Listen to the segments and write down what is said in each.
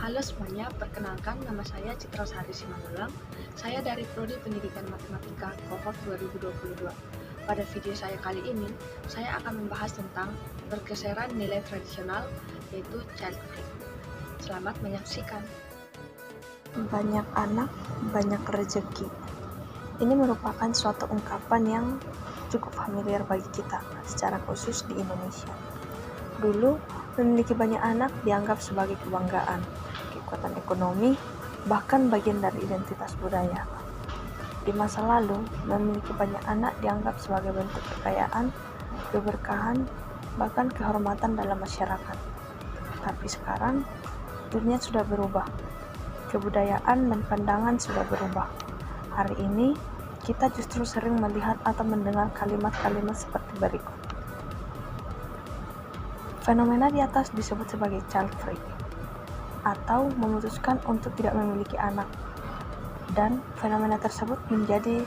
Halo semuanya, perkenalkan nama saya Citra Sari Simangulang. Saya dari Prodi Pendidikan Matematika Cohort 2022. Pada video saya kali ini, saya akan membahas tentang pergeseran nilai tradisional, yaitu child free. Selamat menyaksikan. Banyak anak, banyak rezeki. Ini merupakan suatu ungkapan yang cukup familiar bagi kita, secara khusus di Indonesia. Dulu, memiliki banyak anak dianggap sebagai kebanggaan, kekuatan ekonomi, bahkan bagian dari identitas budaya. Di masa lalu, memiliki banyak anak dianggap sebagai bentuk kekayaan, keberkahan, bahkan kehormatan dalam masyarakat. Tapi sekarang, dunia sudah berubah. Kebudayaan dan pandangan sudah berubah. Hari ini, kita justru sering melihat atau mendengar kalimat-kalimat seperti berikut. Fenomena di atas disebut sebagai child free, atau memutuskan untuk tidak memiliki anak. Dan fenomena tersebut menjadi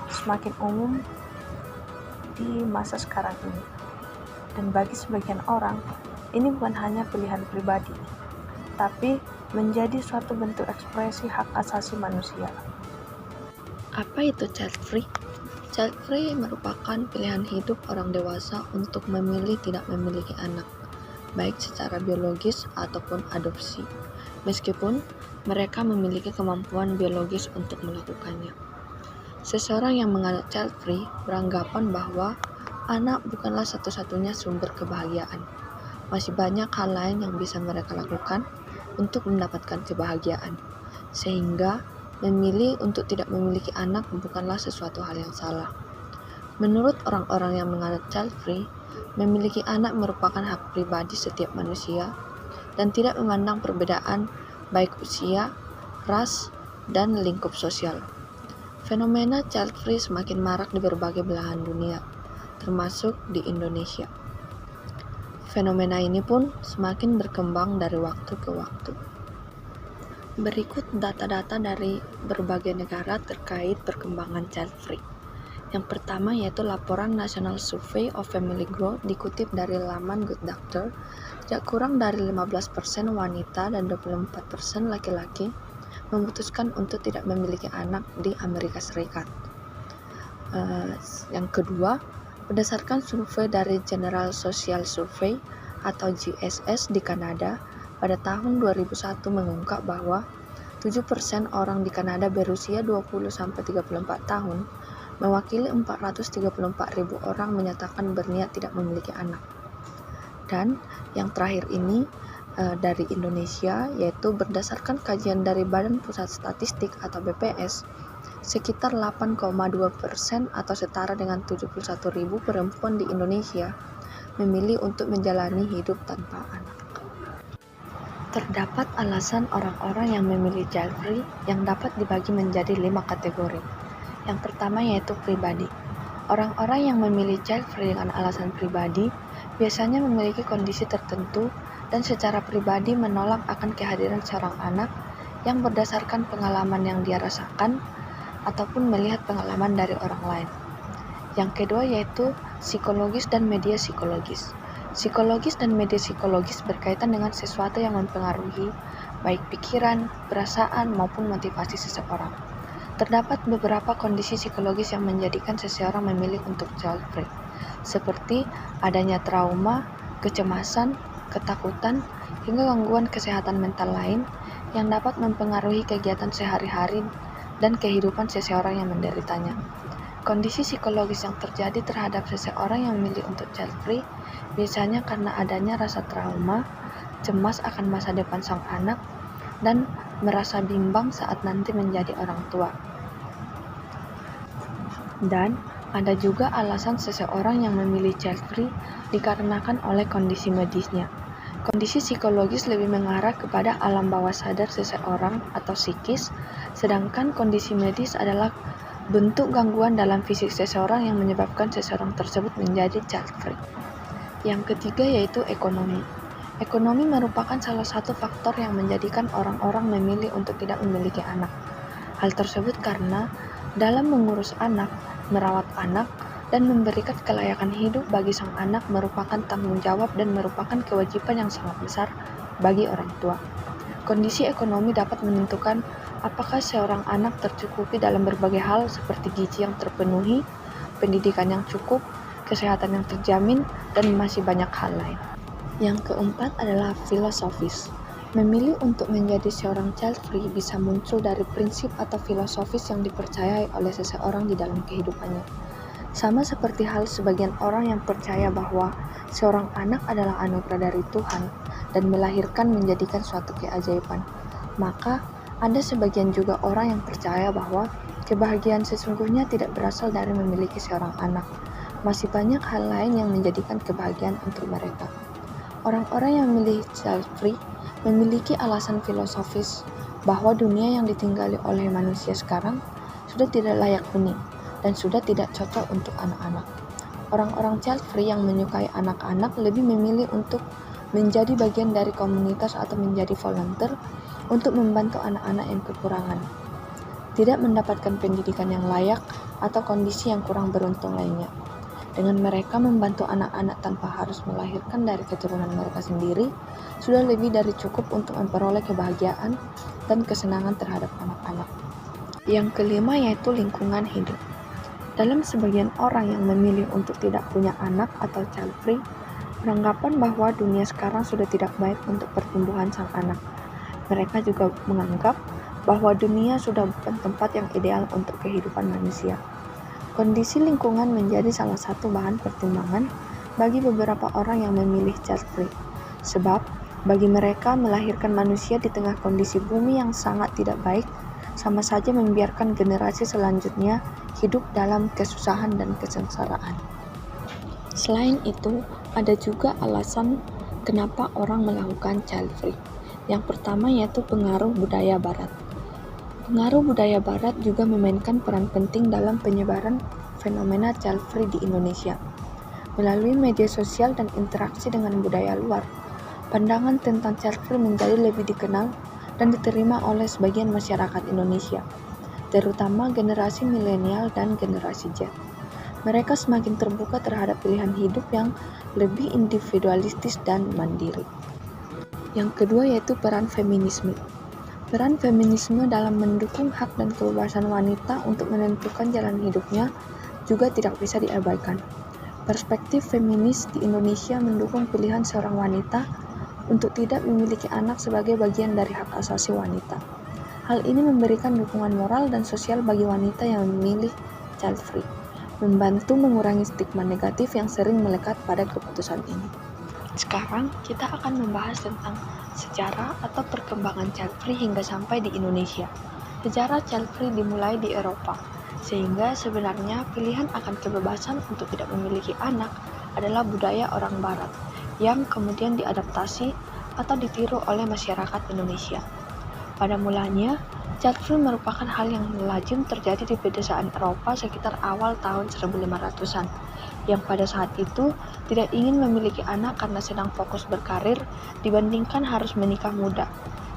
semakin umum di masa sekarang ini. Dan bagi sebagian orang, ini bukan hanya pilihan pribadi, tapi menjadi suatu bentuk ekspresi hak asasi manusia. Apa itu child free? Child free merupakan pilihan hidup orang dewasa untuk memilih tidak memiliki anak, baik secara biologis ataupun adopsi, meskipun mereka memiliki kemampuan biologis untuk melakukannya. Seseorang yang menganut child free beranggapan bahwa anak bukanlah satu-satunya sumber kebahagiaan. Masih banyak hal lain yang bisa mereka lakukan untuk mendapatkan kebahagiaan, sehingga memilih untuk tidak memiliki anak bukanlah sesuatu hal yang salah. Menurut orang-orang yang menganut child free, memiliki anak merupakan hak pribadi setiap manusia dan tidak memandang perbedaan baik usia, ras, dan lingkup sosial. Fenomena child free semakin marak di berbagai belahan dunia, termasuk di Indonesia. Fenomena ini pun semakin berkembang dari waktu ke waktu. Berikut data-data dari berbagai negara terkait perkembangan child free. Yang pertama yaitu laporan National Survey of Family Growth dikutip dari laman Good Doctor. Tidak kurang dari 15% wanita dan 24% laki-laki memutuskan untuk tidak memiliki anak di Amerika Serikat. Yang kedua, berdasarkan survei dari General Social Survey atau GSS di Kanada, pada tahun 2001 mengungkap bahwa 7% orang di Kanada berusia 20-34 tahun, mewakili 434.000 orang menyatakan berniat tidak memiliki anak. Dan yang terakhir ini dari Indonesia, yaitu berdasarkan kajian dari Badan Pusat Statistik atau BPS, sekitar 8,2% atau setara dengan 71.000 perempuan di Indonesia memilih untuk menjalani hidup tanpa anak. Terdapat alasan orang-orang yang memilih child free yang dapat dibagi menjadi 5 kategori. Yang pertama yaitu pribadi. Orang-orang yang memilih child free dengan alasan pribadi biasanya memiliki kondisi tertentu dan secara pribadi menolak akan kehadiran seorang anak yang berdasarkan pengalaman yang dia rasakan ataupun melihat pengalaman dari orang lain. Yang kedua yaitu psikologis dan media psikologis. Psikologis dan media psikologis berkaitan dengan sesuatu yang mempengaruhi baik pikiran, perasaan, maupun motivasi seseorang. Terdapat beberapa kondisi psikologis yang menjadikan seseorang memilih untuk child free, seperti adanya trauma, kecemasan, ketakutan, hingga gangguan kesehatan mental lain yang dapat mempengaruhi kegiatan sehari-hari dan kehidupan seseorang yang menderitanya. Kondisi psikologis yang terjadi terhadap seseorang yang memilih untuk child free biasanya karena adanya rasa trauma, cemas akan masa depan sang anak, dan merasa bimbang saat nanti menjadi orang tua. Dan ada juga alasan seseorang yang memilih child free dikarenakan oleh kondisi medisnya. Kondisi psikologis lebih mengarah kepada alam bawah sadar seseorang atau psikis, sedangkan kondisi medis adalah bentuk gangguan dalam fisik seseorang yang menyebabkan seseorang tersebut menjadi child free. Yang ketiga yaitu ekonomi. Ekonomi merupakan salah satu faktor yang menjadikan orang-orang memilih untuk tidak memiliki anak. Hal tersebut karena dalam mengurus anak, merawat anak, dan memberikan kelayakan hidup bagi sang anak merupakan tanggung jawab dan merupakan kewajiban yang sangat besar bagi orang tua. Kondisi ekonomi dapat menentukan apakah seorang anak tercukupi dalam berbagai hal seperti gizi yang terpenuhi, pendidikan yang cukup, kesehatan yang terjamin, dan masih banyak hal lain. Yang keempat adalah filosofis. Memilih untuk menjadi seorang child free bisa muncul dari prinsip atau filosofis yang dipercayai oleh seseorang di dalam kehidupannya. Sama seperti hal sebagian orang yang percaya bahwa seorang anak adalah anugerah dari Tuhan dan melahirkan menjadikan suatu keajaiban. Maka, ada sebagian juga orang yang percaya bahwa kebahagiaan sesungguhnya tidak berasal dari memiliki seorang anak. Masih banyak hal lain yang menjadikan kebahagiaan untuk mereka. Orang-orang yang memilih child free memiliki alasan filosofis bahwa dunia yang ditinggali oleh manusia sekarang sudah tidak layak huni dan sudah tidak cocok untuk anak-anak. Orang-orang child free yang menyukai anak-anak lebih memilih untuk menjadi bagian dari komunitas atau menjadi volunteer untuk membantu anak-anak yang kekurangan, tidak mendapatkan pendidikan yang layak atau kondisi yang kurang beruntung lainnya. Dengan mereka membantu anak-anak tanpa harus melahirkan dari keturunan mereka sendiri, sudah lebih dari cukup untuk memperoleh kebahagiaan dan kesenangan terhadap anak-anak. Yang kelima yaitu lingkungan hidup. Dalam sebagian orang yang memilih untuk tidak punya anak atau child free, beranggapan bahwa dunia sekarang sudah tidak baik untuk pertumbuhan sang anak. Mereka juga menganggap bahwa dunia sudah bukan tempat yang ideal untuk kehidupan manusia. Kondisi lingkungan menjadi salah satu bahan pertimbangan bagi beberapa orang yang memilih child free, sebab bagi mereka melahirkan manusia di tengah kondisi bumi yang sangat tidak baik sama saja membiarkan generasi selanjutnya hidup dalam kesusahan dan kesengsaraan. Selain itu, ada juga alasan kenapa orang melakukan child free. Yang pertama yaitu pengaruh budaya barat. Pengaruh budaya barat juga memainkan peran penting dalam penyebaran fenomena child free di Indonesia. Melalui media sosial dan interaksi dengan budaya luar, pandangan tentang child free menjadi lebih dikenal dan diterima oleh sebagian masyarakat Indonesia, terutama generasi milenial dan generasi Z. Mereka semakin terbuka terhadap pilihan hidup yang lebih individualistis dan mandiri. Yang kedua yaitu peran feminisme. Peran feminisme dalam mendukung hak dan kebebasan wanita untuk menentukan jalan hidupnya juga tidak bisa diabaikan. Perspektif feminis di Indonesia mendukung pilihan seorang wanita untuk tidak memiliki anak sebagai bagian dari hak asasi wanita. Hal ini memberikan dukungan moral dan sosial bagi wanita yang memilih child free, membantu mengurangi stigma negatif yang sering melekat pada keputusan ini. Sekarang kita akan membahas tentang sejarah atau perkembangan child free hingga sampai di Indonesia. Sejarah child free dimulai di Eropa, sehingga sebenarnya pilihan akan kebebasan untuk tidak memiliki anak adalah budaya orang barat yang kemudian diadaptasi atau ditiru oleh masyarakat Indonesia. Pada mulanya, child free merupakan hal yang lazim terjadi di pedesaan Eropa sekitar awal tahun 1500-an, yang pada saat itu tidak ingin memiliki anak karena sedang fokus berkarir dibandingkan harus menikah muda,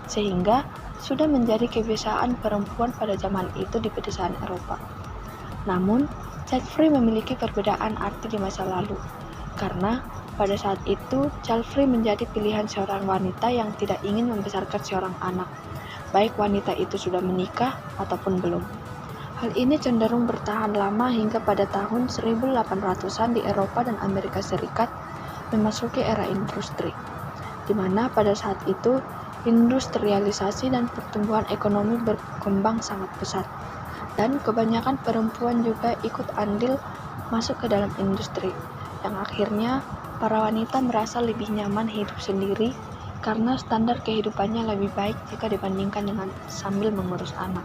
sehingga sudah menjadi kebiasaan perempuan pada zaman itu di pedesaan Eropa. Namun, child free memiliki perbedaan arti di masa lalu, karena pada saat itu, child free menjadi pilihan seorang wanita yang tidak ingin membesarkan seorang anak, baik wanita itu sudah menikah ataupun belum. Hal ini cenderung bertahan lama hingga pada tahun 1800-an di Eropa dan Amerika Serikat memasuki era industri, di mana pada saat itu industrialisasi dan pertumbuhan ekonomi berkembang sangat pesat, dan kebanyakan perempuan juga ikut andil masuk ke dalam industri, yang akhirnya para wanita merasa lebih nyaman hidup sendiri karena standar kehidupannya lebih baik jika dibandingkan dengan sambil mengurus anak.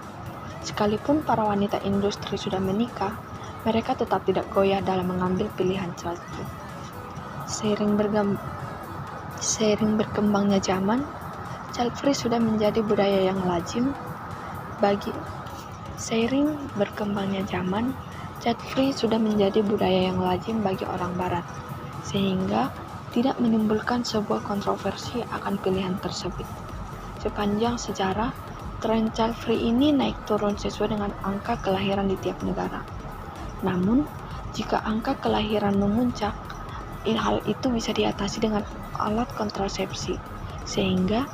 Sekalipun para wanita industri sudah menikah, mereka tetap tidak goyah dalam mengambil pilihan child free. Seiring berkembangnya zaman, child free sudah menjadi budaya yang lazim bagi orang barat, sehingga tidak menimbulkan sebuah kontroversi akan pilihan tersebut. Sepanjang sejarah, tren child free ini naik turun sesuai dengan angka kelahiran di tiap negara. Namun, jika angka kelahiran memuncak, hal itu bisa diatasi dengan alat kontrasepsi, sehingga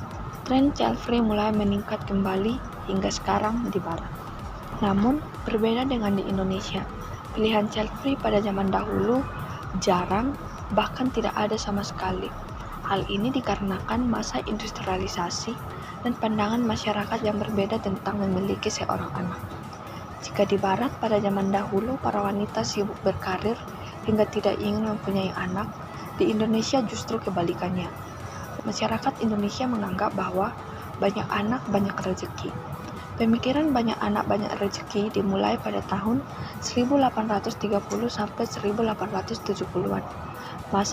tren child free mulai meningkat kembali hingga sekarang di Barat. Namun, berbeda dengan di Indonesia, pilihan child free pada zaman dahulu jarang, bahkan tidak ada sama sekali. Hal ini dikarenakan masa industrialisasi dan pandangan masyarakat yang berbeda tentang memiliki seorang anak. Jika di Barat pada zaman dahulu para wanita sibuk berkarir hingga tidak ingin mempunyai anak, di Indonesia justru kebalikannya. Masyarakat Indonesia menganggap bahwa banyak anak banyak rezeki. Pemikiran banyak anak banyak rezeki dimulai pada tahun 1830 sampai 1870-an.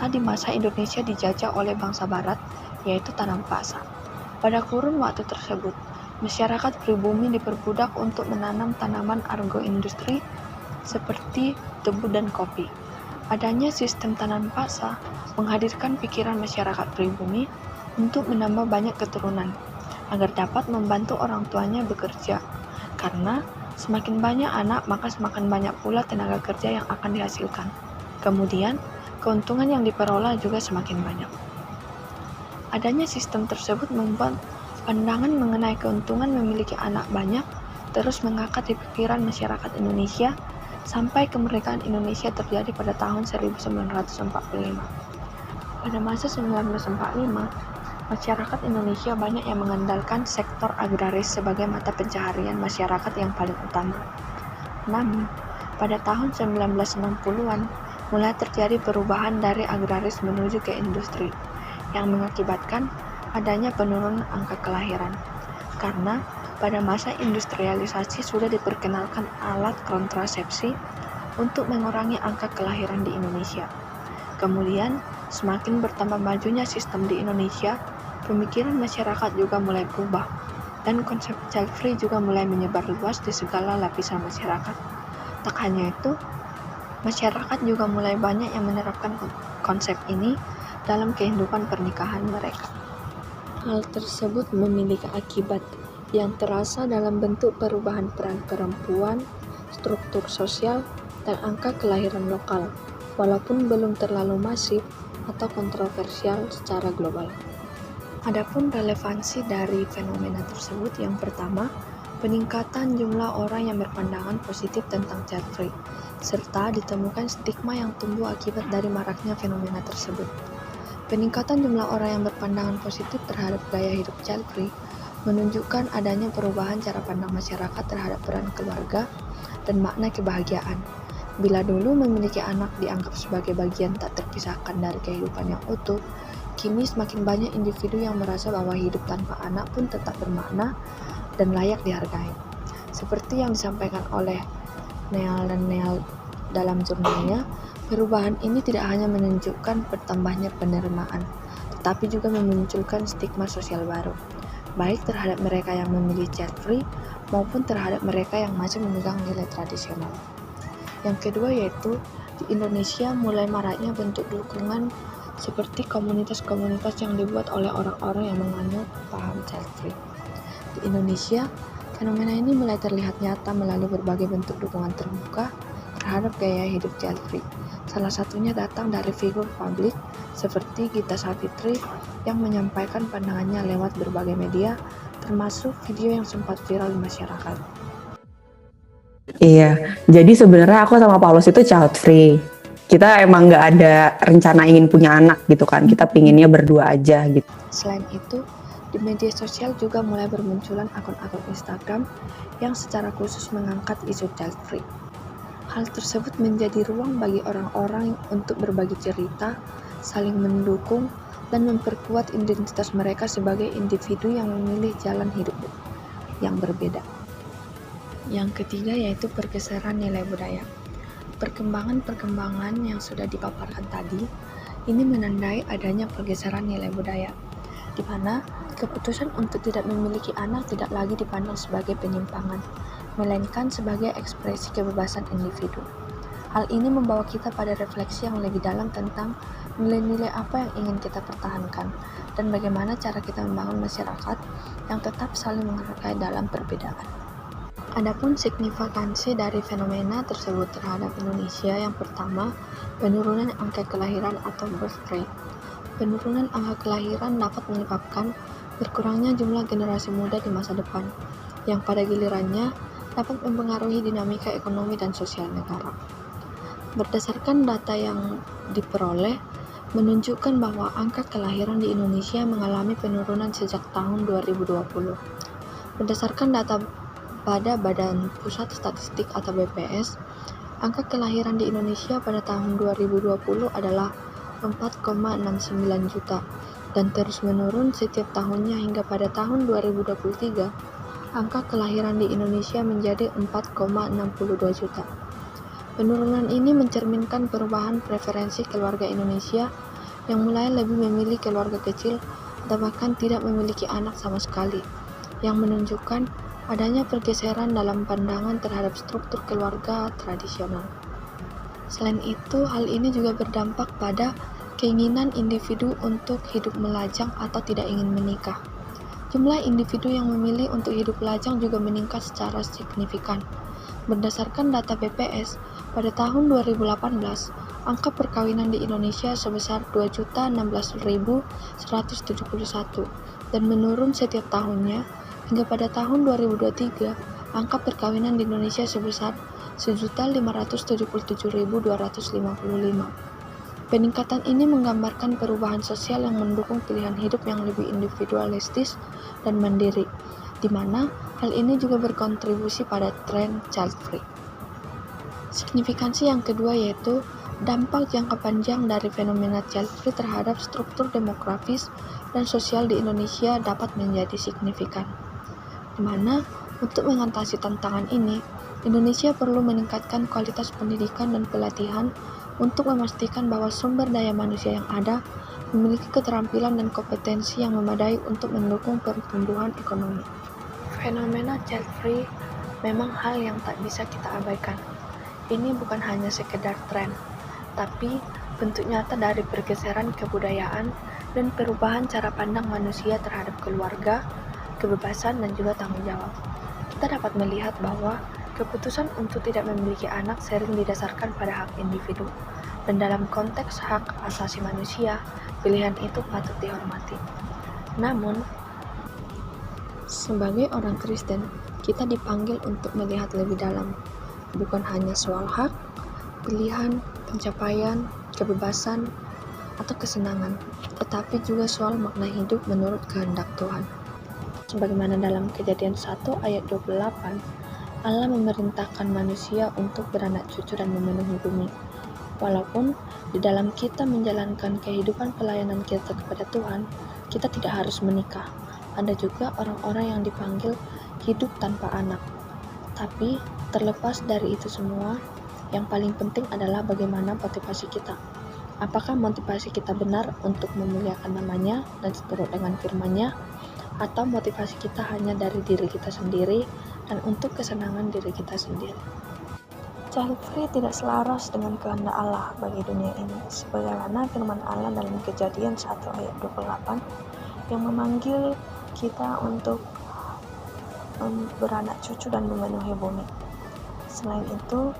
Di masa Indonesia dijajah oleh bangsa Barat, yaitu tanam paksa. Pada kurun waktu tersebut, masyarakat pribumi diperbudak untuk menanam tanaman agroindustri seperti tebu dan kopi. Adanya sistem tanam paksa menghadirkan pikiran masyarakat pribumi untuk menambah banyak keturunan, agar dapat membantu orang tuanya bekerja. Karena semakin banyak anak, maka semakin banyak pula tenaga kerja yang akan dihasilkan. Kemudian, keuntungan yang diperoleh juga semakin banyak. Adanya sistem tersebut membuat pandangan mengenai keuntungan memiliki anak banyak terus mengakar di pikiran masyarakat Indonesia sampai kemerdekaan Indonesia terjadi pada tahun 1945. Pada masa 1945, masyarakat Indonesia banyak yang mengandalkan sektor agraris sebagai mata pencaharian masyarakat yang paling utama. Namun, pada tahun 1960-an, mulai terjadi perubahan dari agraris menuju ke industri, yang mengakibatkan adanya penurunan angka kelahiran. Karena pada masa industrialisasi sudah diperkenalkan alat kontrasepsi untuk mengurangi angka kelahiran di Indonesia. Kemudian, semakin bertambah majunya sistem di Indonesia, pemikiran masyarakat juga mulai berubah, dan konsep child free juga mulai menyebar luas di segala lapisan masyarakat. Tak hanya itu, masyarakat juga mulai banyak yang menerapkan konsep ini dalam kehidupan pernikahan mereka. Hal tersebut memiliki akibat yang terasa dalam bentuk perubahan peran perempuan, struktur sosial, dan angka kelahiran lokal, walaupun belum terlalu masif atau kontroversial secara global. Adapun relevansi dari fenomena tersebut, yang pertama, peningkatan jumlah orang yang berpandangan positif tentang child free, serta ditemukan stigma yang tumbuh akibat dari maraknya fenomena tersebut. Peningkatan jumlah orang yang berpandangan positif terhadap gaya hidup child free menunjukkan adanya perubahan cara pandang masyarakat terhadap peran keluarga dan makna kebahagiaan. Bila dulu memiliki anak dianggap sebagai bagian tak terpisahkan dari kehidupan yang utuh, kini semakin banyak individu yang merasa bahwa hidup tanpa anak pun tetap bermakna dan layak dihargai. Seperti yang disampaikan oleh Neal dalam jurnalnya, perubahan ini tidak hanya menunjukkan bertambahnya penerimaan, tetapi juga memunculkan stigma sosial baru, baik terhadap mereka yang memilih child free maupun terhadap mereka yang masih memegang nilai tradisional. Yang kedua yaitu, di Indonesia mulai maraknya bentuk dukungan seperti komunitas-komunitas yang dibuat oleh orang-orang yang menganut paham child free. Di Indonesia, fenomena ini mulai terlihat nyata melalui berbagai bentuk dukungan terbuka terhadap gaya hidup child free. Salah satunya datang dari figur publik seperti Gita Savitri yang menyampaikan pandangannya lewat berbagai media, termasuk video yang sempat viral di masyarakat. Iya, jadi sebenarnya aku sama Paulus itu child free. Kita emang nggak ada rencana ingin punya anak gitu kan, kita pinginnya berdua aja gitu. Selain itu, di media sosial juga mulai bermunculan akun-akun Instagram yang secara khusus mengangkat isu child free. Hal tersebut menjadi ruang bagi orang-orang untuk berbagi cerita, saling mendukung, dan memperkuat identitas mereka sebagai individu yang memilih jalan hidup yang berbeda. Yang ketiga yaitu pergeseran nilai budaya. Perkembangan yang sudah dipaparkan tadi, ini menandai adanya pergeseran nilai budaya, di mana keputusan untuk tidak memiliki anak tidak lagi dipandang sebagai penyimpangan, melainkan sebagai ekspresi kebebasan individu. Hal ini membawa kita pada refleksi yang lebih dalam tentang nilai-nilai apa yang ingin kita pertahankan, dan bagaimana cara kita membangun masyarakat yang tetap saling menghargai dalam perbedaan. Adapun signifikansi dari fenomena tersebut terhadap Indonesia, yang pertama, penurunan angka kelahiran atau birth rate. Penurunan angka kelahiran dapat menyebabkan berkurangnya jumlah generasi muda di masa depan, yang pada gilirannya dapat mempengaruhi dinamika ekonomi dan sosial negara. Berdasarkan data yang diperoleh, menunjukkan bahwa angka kelahiran di Indonesia mengalami penurunan sejak tahun 2020. Berdasarkan data pada Badan Pusat Statistik atau BPS, angka kelahiran di Indonesia pada tahun 2020 adalah 4,69 juta dan terus menurun setiap tahunnya hingga pada tahun 2023, angka kelahiran di Indonesia menjadi 4,62 juta. Penurunan ini mencerminkan perubahan preferensi keluarga Indonesia yang mulai lebih memilih keluarga kecil atau bahkan tidak memiliki anak sama sekali, yang menunjukkan adanya pergeseran dalam pandangan terhadap struktur keluarga tradisional. Selain itu, hal ini juga berdampak pada keinginan individu untuk hidup melajang atau tidak ingin menikah. Jumlah individu yang memilih untuk hidup lajang juga meningkat secara signifikan. Berdasarkan data BPS, pada tahun 2018, angka perkawinan di Indonesia sebesar 2.016.171 dan menurun setiap tahunnya hingga pada tahun 2023, angka perkawinan di Indonesia sebesar 1.577.255. Peningkatan ini menggambarkan perubahan sosial yang mendukung pilihan hidup yang lebih individualistis dan mandiri, di mana hal ini juga berkontribusi pada tren child free. Signifikansi yang kedua yaitu dampak jangka panjang dari fenomena child free terhadap struktur demografis dan sosial di Indonesia dapat menjadi signifikan, di mana untuk mengatasi tantangan ini, Indonesia perlu meningkatkan kualitas pendidikan dan pelatihan untuk memastikan bahwa sumber daya manusia yang ada memiliki keterampilan dan kompetensi yang memadai untuk mendukung pertumbuhan ekonomi. Fenomena child free memang hal yang tak bisa kita abaikan. Ini bukan hanya sekedar tren, tapi bentuk nyata dari pergeseran kebudayaan dan perubahan cara pandang manusia terhadap keluarga, kebebasan, dan juga tanggung jawab. Kita dapat melihat bahwa keputusan untuk tidak memiliki anak sering didasarkan pada hak individu, dan dalam konteks hak asasi manusia, pilihan itu patut dihormati. Namun, sebagai orang Kristen, kita dipanggil untuk melihat lebih dalam, bukan hanya soal hak, pilihan, pencapaian, kebebasan, atau kesenangan, tetapi juga soal makna hidup menurut kehendak Tuhan. Sebagaimana dalam Kejadian 1 ayat 28, Allah memerintahkan manusia untuk beranak cucu dan memenuhi bumi. Walaupun di dalam kita menjalankan kehidupan pelayanan kita kepada Tuhan, kita tidak harus menikah. Ada juga orang-orang yang dipanggil hidup tanpa anak. Tapi terlepas dari itu semua, yang paling penting adalah bagaimana motivasi kita. Apakah motivasi kita benar untuk memuliakan namanya dan seturut dengan firman-Nya, atau motivasi kita hanya dari diri kita sendiri dan untuk kesenangan diri kita sendiri. Child free tidak selaras dengan kehendak Allah bagi dunia ini, sebagaimana firman Allah dalam Kejadian 1 ayat 28 yang memanggil kita untuk beranak cucu dan memenuhi bumi. Selain itu,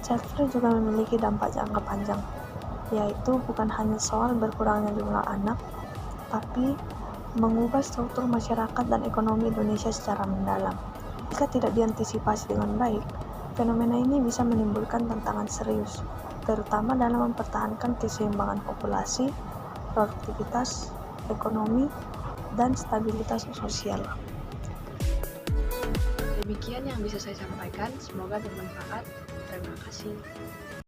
child free juga memiliki dampak jangka panjang, yaitu bukan hanya soal berkurangnya jumlah anak, tapi mengubah struktur masyarakat dan ekonomi Indonesia secara mendalam. Jika tidak diantisipasi dengan baik, fenomena ini bisa menimbulkan tantangan serius, terutama dalam mempertahankan keseimbangan populasi, produktivitas, ekonomi, dan stabilitas sosial. Demikian yang bisa saya sampaikan, semoga bermanfaat. Terima kasih.